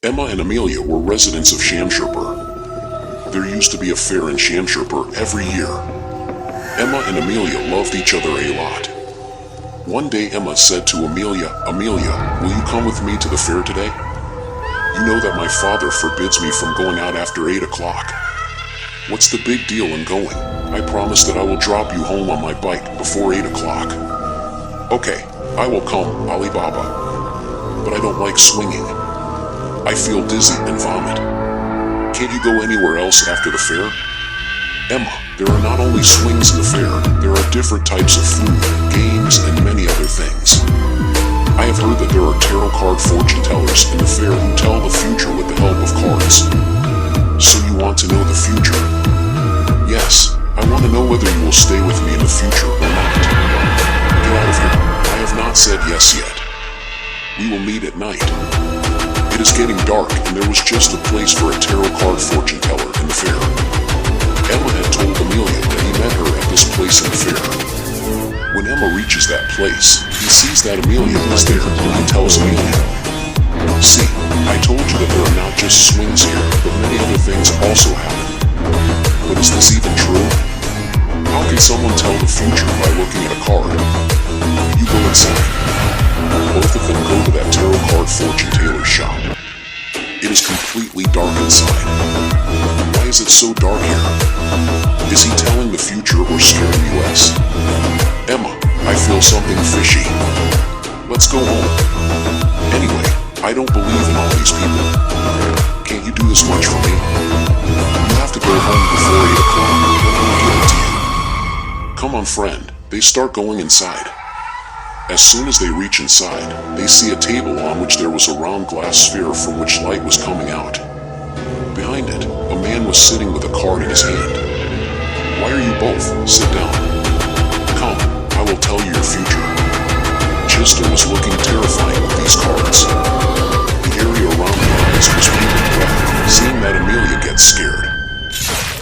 Emma and Amelia were residents of Shamshurper. There used to be a fair in Shamshurper every year. Emma and Amelia loved each other a lot. One day Emma said to Amelia, "Amelia, will you come with me to the fair today? You know that my father forbids me from going out after 8 o'clock. What's the big deal in going? I promise that I will drop you home on my bike before 8 o'clock. Okay, I will come, Alibaba. But I don't like swinging. I feel dizzy and vomit. Can't you go anywhere else after the fair?" Emma, there are not only swings in the fair, there are different types of food, games, and many other things. I have heard that there are tarot card fortune tellers in the fair who tell the future with the help of cards. So you want to know the future? Yes, I want to know whether you will stay with me in the future or not. Get out of here. I have not said yes yet. We will meet at night. It is getting dark and there was just a place for a tarot card fortune teller in the fair. Emma had told Amelia that he met her at this place in the fair. When Emma reaches that place, he sees that Amelia is there and he tells Amelia, "See, I told you that there are not just swings here, but many other things also happen. But is this even true? How can someone tell the future by looking at a card? You go inside." Both of them go to that tarot card fortune teller's shop. It is completely dark inside. Why is it so dark here? Is he telling the future or scaring me less? Emma, I feel something fishy. Let's go home. Anyway, I don't believe in all these people. Can't you do this much for me? You have to go home before 8 o'clock, then I will give it to you. Come on, friend. They start going inside. As soon as they reach inside, they see a table on which there was a round glass sphere from which light was coming out. Behind it, a man was sitting with a card in his hand. "Why are you both? Sit down. Come, I will tell you your future." Chester was looking terrifying with these cards. The area around the eyes was painted red, seeing that Amelia gets scared.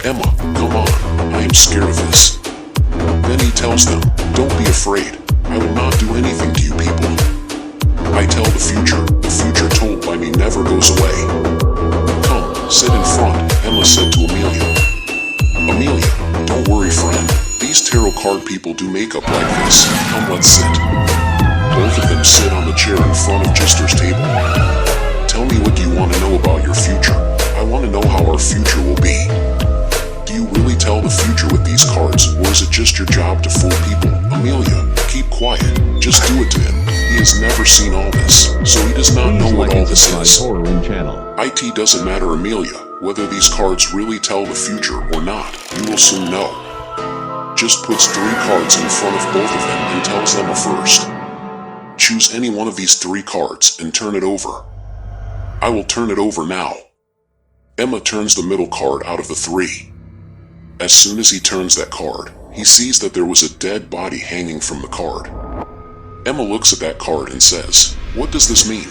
"Emma, come on, I am scared of this." Then he tells them, "Don't be afraid. I will not do anything to you people. I tell the future told by me never goes away. Come, sit in front," Emma said to Amelia. "Amelia, don't worry friend, these tarot card people do makeup like this. Come, let's sit." Both of them sit on the chair in front of Jester's table. "Tell me, what do you want to know about your future? I want to know how our future will be. Do you really tell the future with these cards, or is it just your job to fool people? Amelia, keep quiet. Just do it to him. He has never seen all this, so he does not know what all this is. It doesn't matter, Amelia, whether these cards really tell the future or not. You will soon know." Just puts 3 cards in front of both of them and tells them a first. "Choose any one of these 3 cards and turn it over." "I will turn it over now." Emma turns the middle card out of the 3. As soon as he turns that card, he sees that there was a dead body hanging from the card. Emma looks at that card and says, "What does this mean?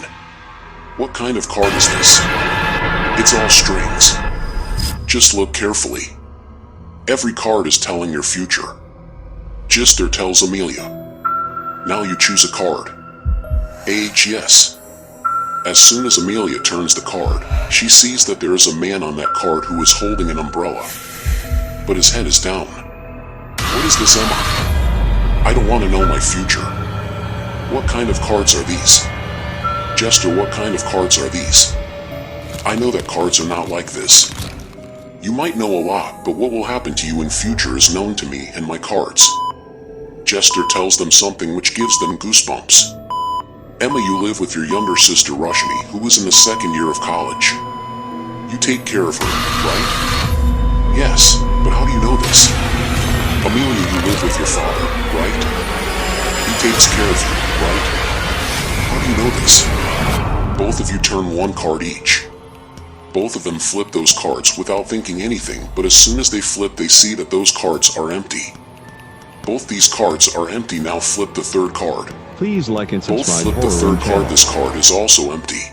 What kind of card is this? It's all strings. Just look carefully. Every card is telling your future." Jester tells Amelia, "Now you choose a card." Yes. As soon as Amelia turns the card, she sees that there is a man on that card who is holding an umbrella. But his head is down. "What is this, Emma? I don't want to know my future. What kind of cards are these? Jester, what kind of cards are these? I know that cards are not like this. You might know a lot, but what will happen to you in future is known to me and my cards." Jester tells them something which gives them goosebumps. "Emma, you live with your younger sister Rashmi, who is in the 2nd year of college. You take care of her, right?" "Yes, but how do you know this?" "Amelia, you live with your father, right? He takes care of you, right? How do you know this?" Both of you turn 1 card each. Both of them flip those cards without thinking anything, but as soon as they flip, they see that those cards are empty. Both these cards are empty. Now flip the 3rd card. Please like and subscribe. Both flip the 3rd card. This card is also empty.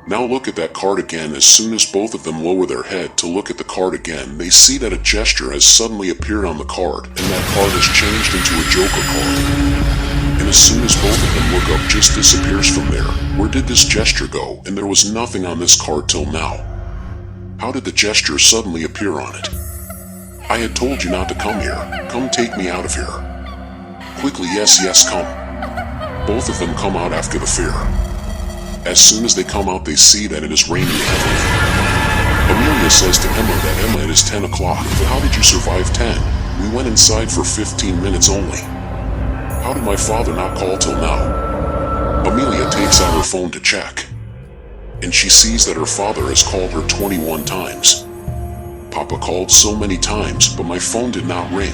Now look at that card again. As soon as both of them lower their head to look at the card again, they see that a gesture has suddenly appeared on the card, and that card has changed into a Joker card. And as soon as both of them look up, just disappears from there. Where did this gesture go? And there was nothing on this card till now. How did the gesture suddenly appear on it? I had told you not to come here. Come take me out of here. Quickly, yes, come. Both of them come out after the fair. As soon as they come out, they see that it is raining heavily. Amelia says to Emma that Emma, it is 10 o'clock, but how did you survive 10? We went inside for 15 minutes only. How did my father not call till now? Amelia takes out her phone to check, and she sees that her father has called her 21 times. Papa called so many times, but my phone did not ring.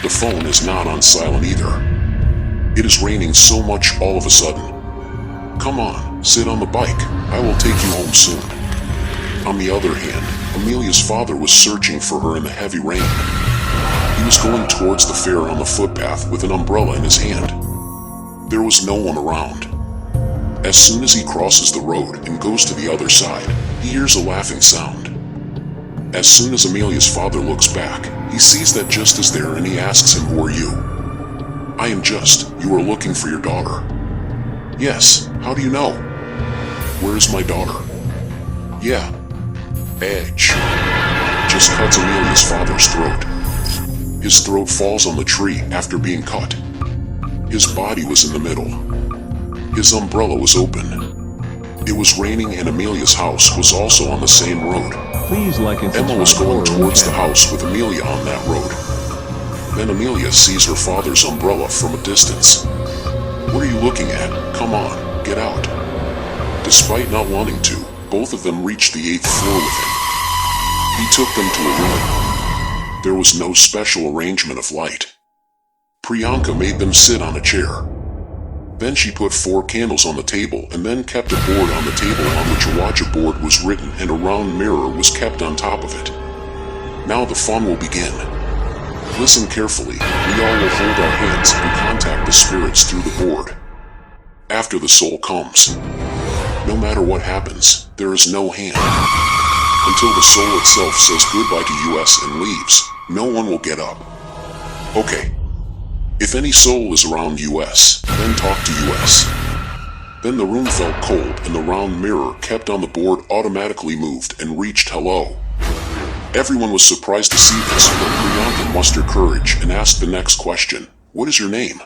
The phone is not on silent either. It is raining so much all of a sudden. Come on, sit on the bike. I will take you home soon. On the other hand, Amelia's father was searching for her in the heavy rain. He was going towards the fair on the footpath with an umbrella in his hand. There was no one around. As soon as he crosses the road and goes to the other side, he hears a laughing sound. As soon as Amelia's father looks back, he sees that Just is there, and he asks him, "Who are you?" "I am Just. You are looking for your daughter." "Yes, how do you know?" "Where is my daughter?" "Yeah." Edge. Just cuts Amelia's father's throat. His throat falls on the tree after being cut. His body was in the middle. His umbrella was open. It was raining, and Amelia's house was also on the same road. Please like and Emma was going subscribe towards the house with Amelia on that road. Then Amelia sees her father's umbrella from a distance. "What are you looking at? Come on, get out." Despite not wanting to, both of them reached the 8th floor with him. He took them to a room. There was no special arrangement of light. Priyanka made them sit on a chair. Then she put 4 candles on the table, and then kept a board on the table on which a Ouija board was written, and a round mirror was kept on top of it. Now the fun will begin. Listen carefully. We all will hold our hands and contact the spirits through the board. After the soul comes, no matter what happens, there is no hand. Until the soul itself says goodbye to US and leaves, no one will get up. Okay. If any soul is around US, then talk to US. Then the room felt cold, and the round mirror kept on the board automatically moved and reached hello. Everyone was surprised to see this, but Priyanka mustered courage and asked the next question. "What is your name?"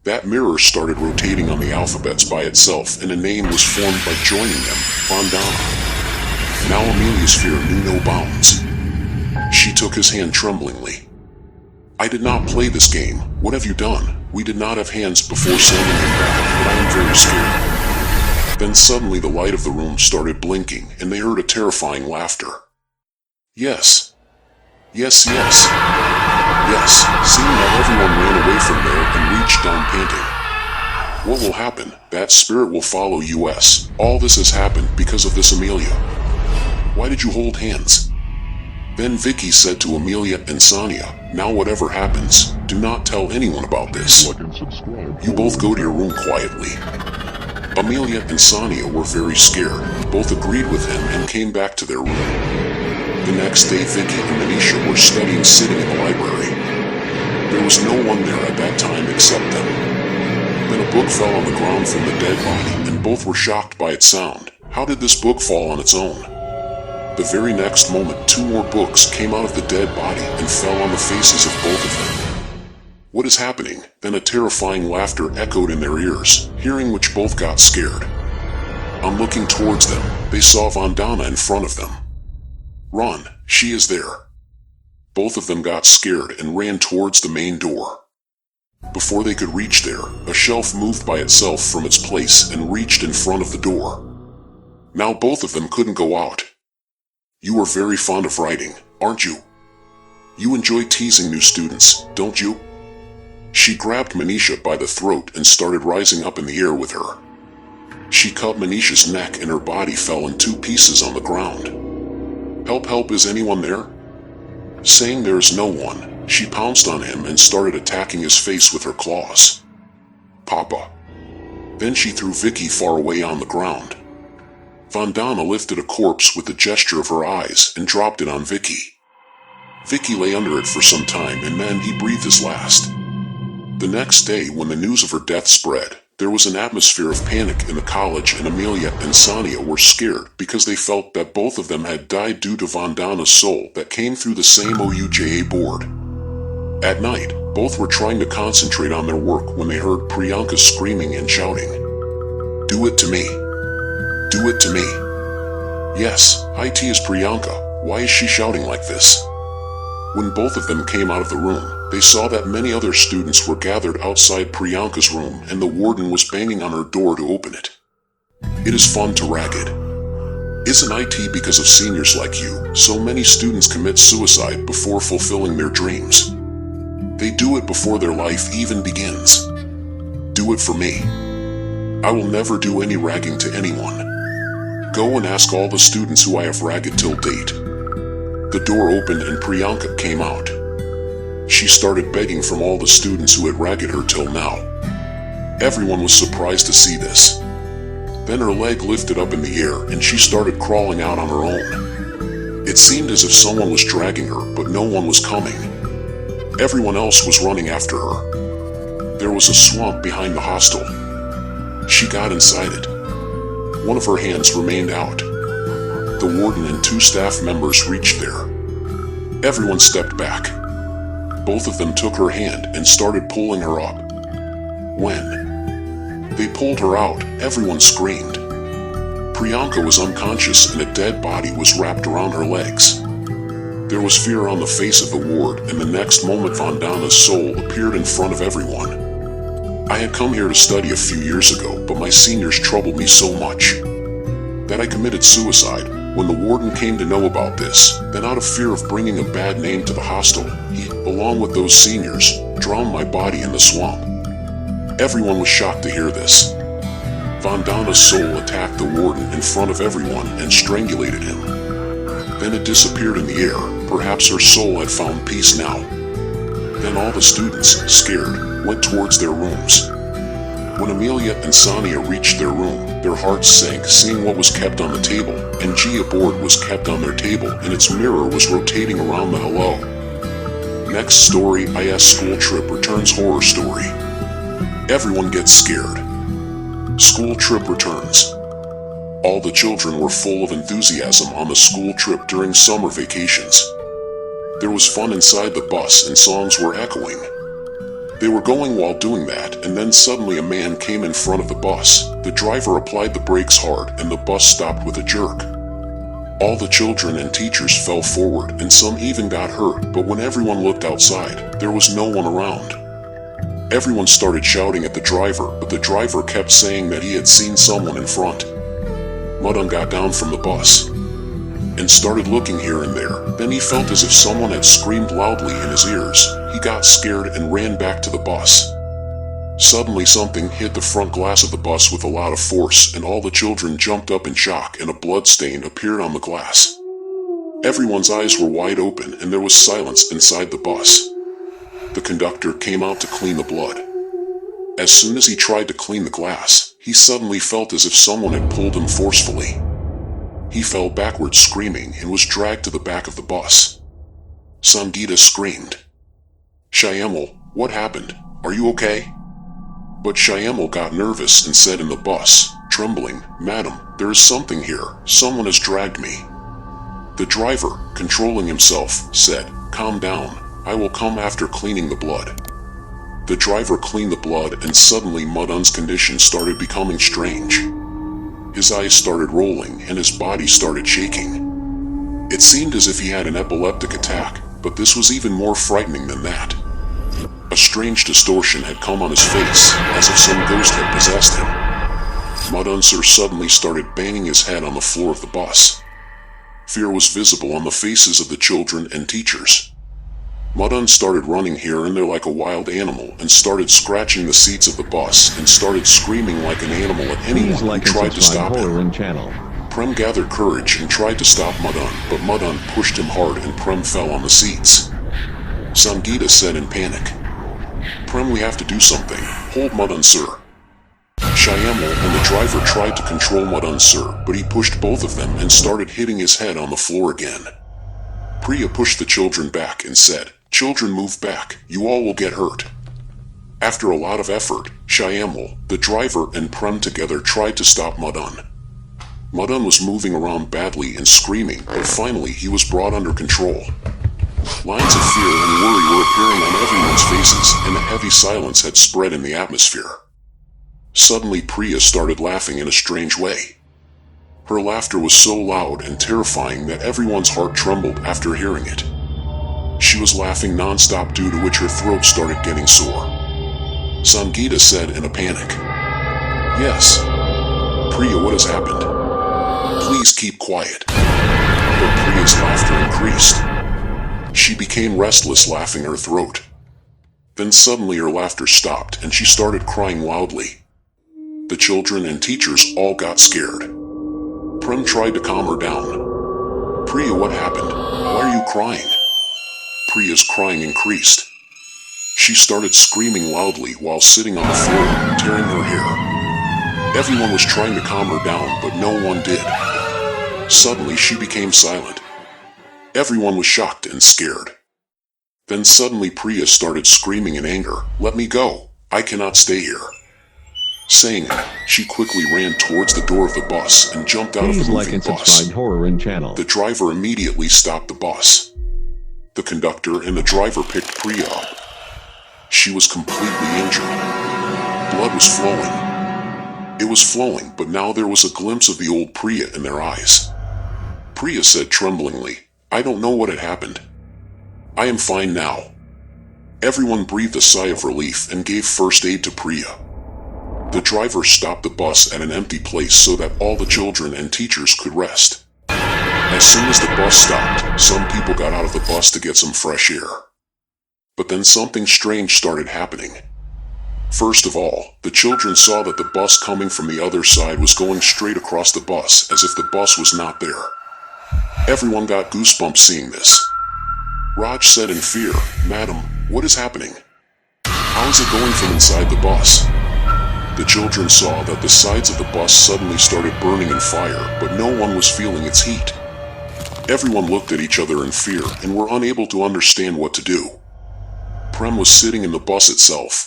That mirror started rotating on the alphabets by itself, and a name was formed by joining them, Vandana. Now Amelia's fear knew no bounds. She took his hand tremblingly. "I did not play this game. What have you done?" "We did not have hands before sending him back, but I am very scared." Then suddenly the light of the room started blinking, and they heard a terrifying laughter. Yes. Yes. Yes. Seeing that everyone ran away from there and reached down panting. What will happen? That spirit will follow US. All this has happened because of this Amelia. Why did you hold hands? Then Vicky said to Amelia and Sonia, "Now whatever happens, do not tell anyone about this. You both go to your room quietly." Amelia and Sonia were very scared. Both agreed with him and came back to their room. The next day, Vicky and Manisha were studying sitting in the library. There was no one there at that time except them. Then a book fell on the ground from the dead body, and both were shocked by its sound. How did this book fall on its own? The very next moment, 2 more books came out of the dead body and fell on the faces of both of them. What is happening? Then a terrifying laughter echoed in their ears, hearing which both got scared. On looking towards them, they saw Vandana in front of them. "Run, she is there." Both of them got scared and ran towards the main door. Before they could reach there, a shelf moved by itself from its place and reached in front of the door. Now both of them couldn't go out. "You are very fond of writing, aren't you? You enjoy teasing new students, don't you?" She grabbed Manisha by the throat and started rising up in the air with her. She cut Manisha's neck, and her body fell in 2 pieces on the ground. Help, is anyone there?" Saying there is no one, she pounced on him and started attacking his face with her claws. "Papa." Then she threw Vicky far away on the ground. Vandana lifted a corpse with a gesture of her eyes and dropped it on Vicky. Vicky lay under it for some time and then he breathed his last. The next day, when the news of her death spread, there was an atmosphere of panic in the college, and Amelia and Sonia were scared because they felt that both of them had died due to Vandana's soul that came through the same OUJA board. At night, both were trying to concentrate on their work when they heard Priyanka screaming and shouting, "Do it to me! Do it to me!" Yes, it is Priyanka. Why is she shouting like this? When both of them came out of the room, they saw that many other students were gathered outside Priyanka's room and the warden was banging on her door to open it. It is fun to ragged. Isn't it because of seniors like you, so many students commit suicide before fulfilling their dreams? They do it before their life even begins. Do it for me. I will never do any ragging to anyone. Go and ask all the students who I have ragged till date. The door opened and Priyanka came out. She started begging from all the students who had ragged her till now. Everyone was surprised to see this. Then her leg lifted up in the air and she started crawling out on her own. It seemed as if someone was dragging her, but no one was coming. Everyone else was running after her. There was a swamp behind the hostel. She got inside it. One of her hands remained out. The warden and 2 staff members reached there. Everyone stepped back. Both of them took her hand and started pulling her up. When they pulled her out, everyone screamed. Priyanka was unconscious and a dead body was wrapped around her legs. There was fear on the face of the ward, and the next moment Vandana's soul appeared in front of everyone. I had come here to study a few years ago, but my seniors troubled me so much that I committed suicide. When the warden came to know about this, then out of fear of bringing a bad name to the hostel, he, along with those seniors, drowned my body in the swamp. Everyone was shocked to hear this. Vandana's soul attacked the warden in front of everyone and strangulated him. Then it disappeared in the air. Perhaps her soul had found peace now. Then all the students, scared, went towards their rooms. When Amelia and Sonia reached their room, their hearts sank seeing what was kept on the table, and Gia board was kept on their table and its mirror was rotating around the hello. Next story, IS school trip returns horror story. Everyone gets scared. School trip returns. All the children were full of enthusiasm on the school trip during summer vacations. There was fun inside the bus and songs were echoing. They were going while doing that, and then suddenly a man came in front of the bus. The driver applied the brakes hard and the bus stopped with a jerk. All the children and teachers fell forward and some even got hurt, but when everyone looked outside, there was no one around. Everyone started shouting at the driver, but the driver kept saying that he had seen someone in front. Madan got down from the bus and started looking here and there. Then he felt as if someone had screamed loudly in his ears. He got scared and ran back to the bus. Suddenly something hit the front glass of the bus with a lot of force, and all the children jumped up in shock and a blood stain appeared on the glass. Everyone's eyes were wide open and there was silence inside the bus. The conductor came out to clean the blood. As soon as he tried to clean the glass, he suddenly felt as if someone had pulled him forcefully. He fell backwards screaming and was dragged to the back of the bus. Sangeeta screamed. "Shyamal, what happened? Are you okay?" But Shyamal got nervous and said in the bus, trembling, "Madam, there is something here. Someone has dragged me." The driver, controlling himself, said, "Calm down. I will come after cleaning the blood." The driver cleaned the blood and suddenly Madan's condition started becoming strange. His eyes started rolling and his body started shaking. It seemed as if he had an epileptic attack, but this was even more frightening than that. A strange distortion had come on his face, as if some ghost had possessed him. Madan Sir suddenly started banging his head on the floor of the bus. Fear was visible on the faces of the children and teachers. Madan started running here and there like a wild animal and started scratching the seats of the bus and started screaming like an animal at anyone who tried to stop him. Prem gathered courage and tried to stop Madan, but Madan pushed him hard and Prem fell on the seats. Sangeeta said in panic, "Prem, we have to do something. Hold Madan, sir." Shyamul and the driver tried to control Madan Sir, but he pushed both of them and started hitting his head on the floor again. Priya pushed the children back and said, "Children, move back, you all will get hurt." After a lot of effort, Shyamul, the driver, and Prem together tried to stop Madan. Madan was moving around badly and screaming, but finally he was brought under control. Lines of fear and worry were appearing on everyone's faces, and a heavy silence had spread in the atmosphere. Suddenly Priya started laughing in a strange way. Her laughter was so loud and terrifying that everyone's heart trembled after hearing it. She was laughing non-stop, due to which her throat started getting sore. Sangeeta said in a panic, "Yes. Priya, what has happened? Please keep quiet." But Priya's laughter increased. She became restless, laughing her throat. Then suddenly her laughter stopped and she started crying loudly. The children and teachers all got scared. Prem tried to calm her down. "Priya, what happened? Why are you crying?" Priya's crying increased. She started screaming loudly while sitting on the floor, tearing her hair. Everyone was trying to calm her down, but no one did. Suddenly she became silent. Everyone was shocked and scared. Then suddenly Priya started screaming in anger, "Let me go! I cannot stay here!" Saying it, she quickly ran towards the door of the bus and jumped out of the moving bus. The driver immediately stopped the bus. The conductor and the driver picked Priya up. She was completely injured. Blood was flowing. It was flowing, but now there was a glimpse of the old Priya in their eyes. Priya said tremblingly, "I don't know what had happened. I am fine now." Everyone breathed a sigh of relief and gave first aid to Priya. The driver stopped the bus at an empty place so that all the children and teachers could rest. As soon as the bus stopped, some people got out of the bus to get some fresh air. But then something strange started happening. First of all, the children saw that the bus coming from the other side was going straight across the bus, as if the bus was not there. Everyone got goosebumps seeing this. Raj said in fear, "Madam, what is happening? How is it going from inside the bus?" The children saw that the sides of the bus suddenly started burning in fire, but no one was feeling its heat. Everyone looked at each other in fear and were unable to understand what to do. Prem was sitting in the bus itself.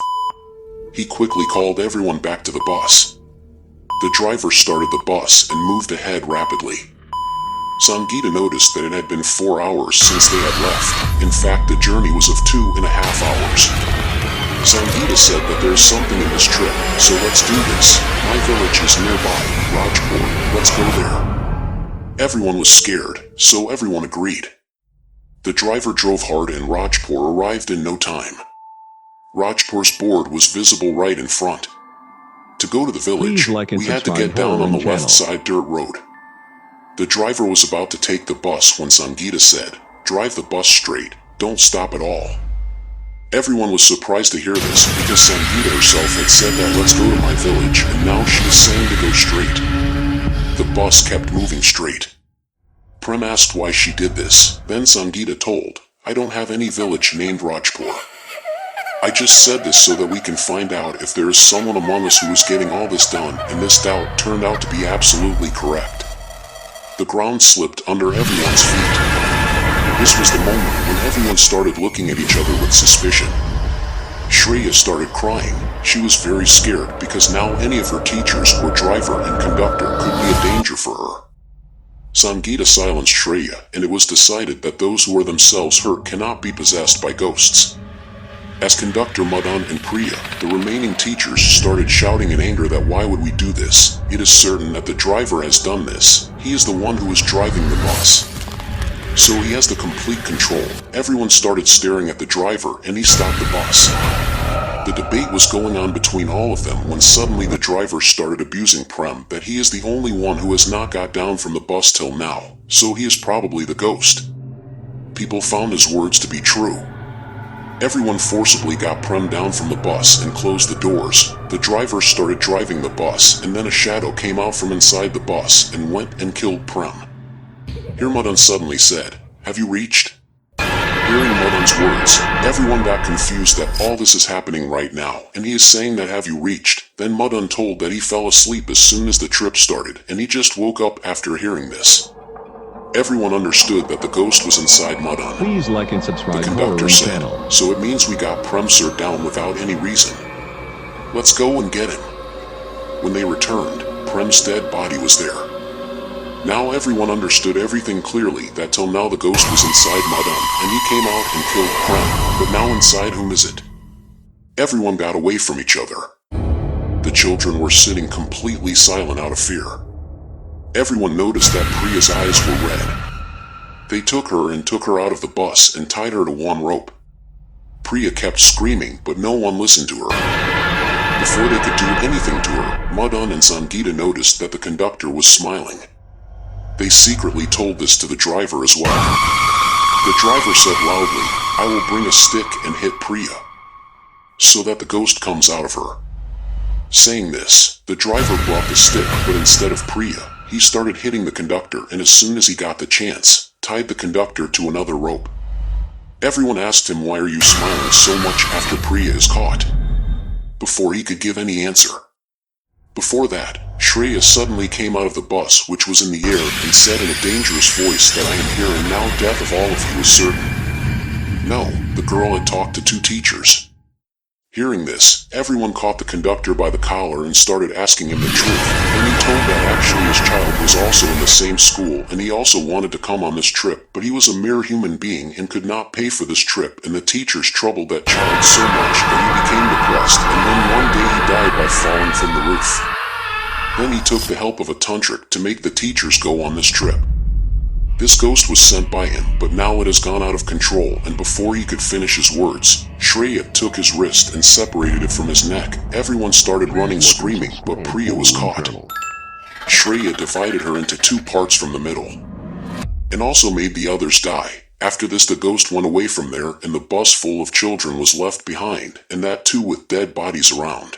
He quickly called everyone back to the bus. The driver started the bus and moved ahead rapidly. Sangeeta noticed that it had been 4 hours since they had left. In fact, the journey was of 2.5 hours. Sangeeta said that there's something in this trip, so let's do this. My village is nearby, Rajpur, let's go there. Everyone was scared, so everyone agreed. The driver drove hard and Rajpur arrived in no time. Rajpur's board was visible right in front. To go to the village, we had to get down on the left side dirt road. The driver was about to take the bus when Sangeeta said, "Drive the bus straight, don't stop at all." Everyone was surprised to hear this, because Sangeeta herself had said that let's go to my village, and now she is saying to go straight. The bus kept moving straight. Prem asked why she did this, then Sangeeta told, "I don't have any village named Rajpur. I just said this so that we can find out if there is someone among us who is getting all this done," and this doubt turned out to be absolutely correct. The ground slipped under everyone's feet. This was the moment when everyone started looking at each other with suspicion. Shreya started crying. She was very scared because now any of her teachers or driver and conductor could be a danger for her. Sangeeta silenced Shreya, and it was decided that those who are themselves hurt cannot be possessed by ghosts. As conductor Madan and Priya, the remaining teachers started shouting in anger that why would we do this? It is certain that the driver has done this. He is the one who is driving the bus. So he has the complete control. Everyone started staring at the driver and he stopped the bus. The debate was going on between all of them when suddenly the driver started abusing Prem that he is the only one who has not got down from the bus till now, so he is probably the ghost. People found his words to be true. Everyone forcibly got Prem down from the bus and closed the doors. The driver started driving the bus, and then a shadow came out from inside the bus and went and killed Prem. Here Madan suddenly said, "Have you reached?" Hearing Mudun's words, everyone got confused that all this is happening right now, and he is saying that have you reached? Then Mudun told that he fell asleep as soon as the trip started, and he just woke up after hearing this. Everyone understood that the ghost was inside Mudun. Please like and subscribe. The conductor said, channel. So it means we got Prem-sir down without any reason. Let's go and get him. When they returned, Prem's dead body was there. Now everyone understood everything clearly, that till now the ghost was inside Mudun, and he came out and killed Prem, but now inside whom is it? Everyone got away from each other. The children were sitting completely silent out of fear. Everyone noticed that Priya's eyes were red. They took her out of the bus and tied her to one rope. Priya kept screaming, but no one listened to her. Before they could do anything to her, Mudun and Sangeeta noticed that the conductor was smiling. They secretly told this to the driver as well. The driver said loudly, I will bring a stick and hit Priya, so that the ghost comes out of her. Saying this, the driver brought the stick, but instead of Priya, he started hitting the conductor, and as soon as he got the chance, tied the conductor to another rope. Everyone asked him, why are you smiling so much after Priya is caught? Before he could give any answer. Before that, Shreya suddenly came out of the bus, which was in the air, and said in a dangerous voice that I am here and now death of all of you is certain. No, the girl had talked to 2 teachers. Hearing this, everyone caught the conductor by the collar and started asking him the truth, and he told that actually his child was also in the same school and he also wanted to come on this trip, but he was a mere human being and could not pay for this trip, and the teachers troubled that child so much that he became depressed, and then one day he died by falling from the roof. Then he took the help of a tantric to make the teachers go on this trip. This ghost was sent by him, but now it has gone out of control, and before he could finish his words, Shreya took his wrist and separated it from his neck. Everyone started running screaming, but Priya was caught. Shreya divided her into 2 parts from the middle, and also made the others die. After this, the ghost went away from there, and the bus full of children was left behind, and that too with dead bodies around.